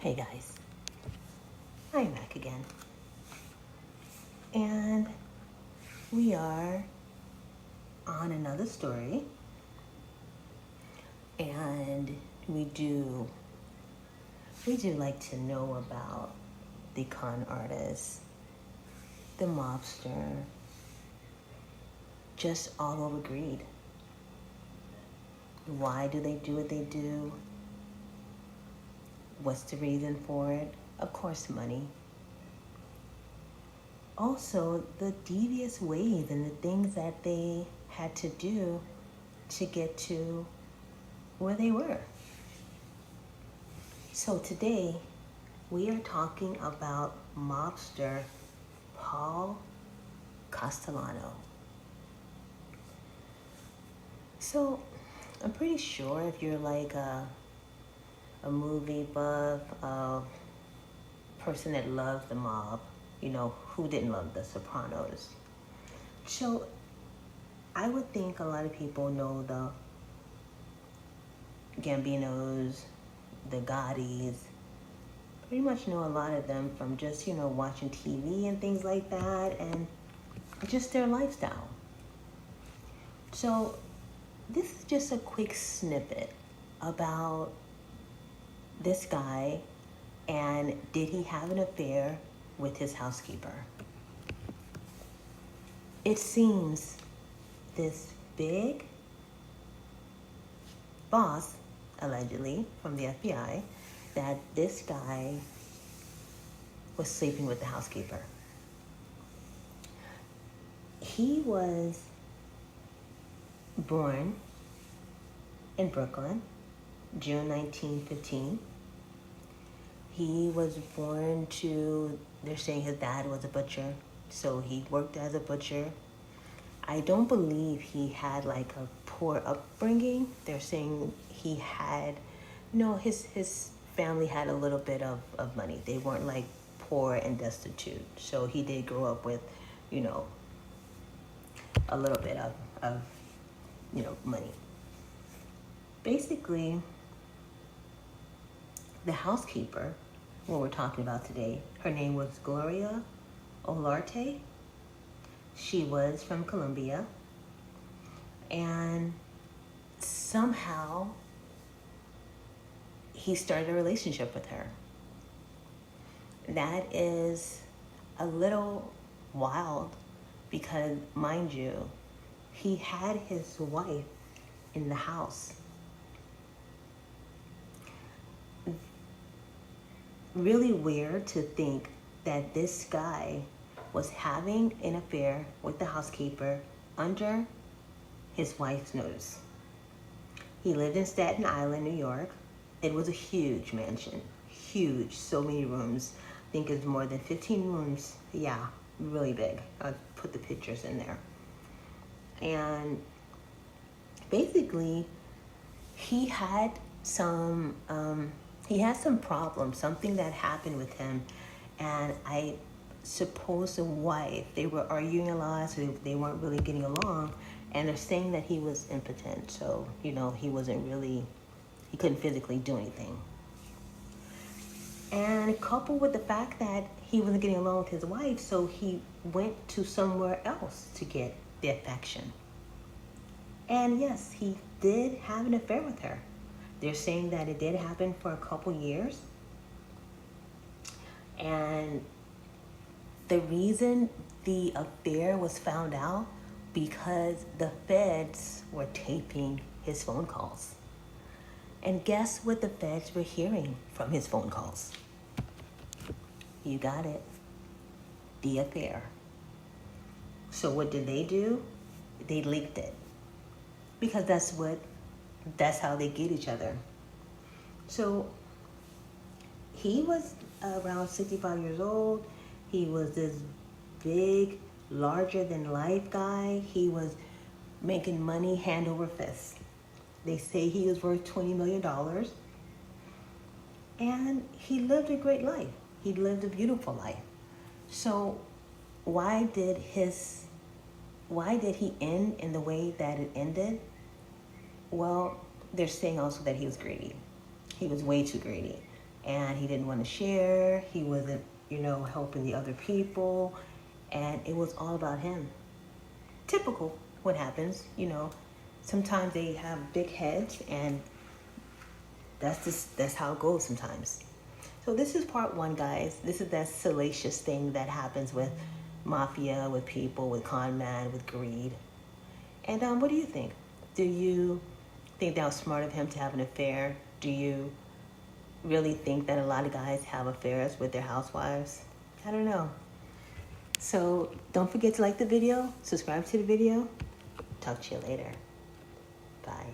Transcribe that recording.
Hey guys, I'm back again. And we are on another story. And we do like to know about the con artist, the mobster, just all over greed. Why do they do what they do? What's the reason for it? Of course, money. Also, the devious ways and the things that they had to do to get to where they were. So today, we are talking about mobster Paul Castellano. So, I'm pretty sure if you're like a movie buff, a person that loves the mob, who didn't love The Sopranos? So, I would think a lot of people know the Gambinos, the Gottis, pretty much know a lot of them from just, watching TV and things like that, and just their lifestyle. So, this is just a quick snippet about this guy and did he have an affair with his housekeeper. It seems this big boss, allegedly, from the FBI, that this guy was sleeping with the housekeeper. He was born in Brooklyn, June 1915. He was born to, they're saying his dad was a butcher, so he worked as a butcher. I don't believe he had like a poor upbringing. They're saying he had, his family had a little bit of money. They weren't like poor and destitute. So he did grow up with, a little bit of money. Basically, the housekeeper, what we're talking about today, her name was Gloria Olarte. She was from Colombia, and somehow he started a relationship with her. That is a little wild because, mind you, he had his wife in the house. Really weird to think that this guy was having an affair with the housekeeper under his wife's nose. He lived in Staten Island, New York. It was a huge mansion, huge, so many rooms. I think it's more than 15 rooms. Yeah, really big. I'll put the pictures in there. And basically, he had some problems, something that happened with him, and I suppose the wife, they were arguing a lot, so they weren't really getting along, and they're saying that he was impotent, so he couldn't physically do anything. And coupled with the fact that he wasn't getting along with his wife, so he went to somewhere else to get the affection. And yes, he did have an affair with her. They're saying that it did happen for a couple years. And the reason the affair was found out because the feds were taping his phone calls. And guess what the feds were hearing from his phone calls? You got it. The affair. So what did they do? They leaked it. Because that's how they get each other. So he was around 65 years old. He was this big, larger than life guy. He was making money hand over fist. They say he was worth $20 million. And he lived a great life. He lived a beautiful life. So why did he end in the way that it ended? Well, they're saying also that he was greedy. He was way too greedy. and he didn't want to share. He wasn't, helping the other people, and it was all about him. Typical what happens, sometimes they have big heads, and that's how it goes sometimes. So this is part one, guys. This is that salacious thing that happens with mafia, with people, with con man, with greed. And what do you think? Do you think that was smart of him to have an affair? Do you really think that a lot of guys have affairs with their housewives? I don't know. So don't forget to like the video, subscribe to the video. Talk to you later. Bye.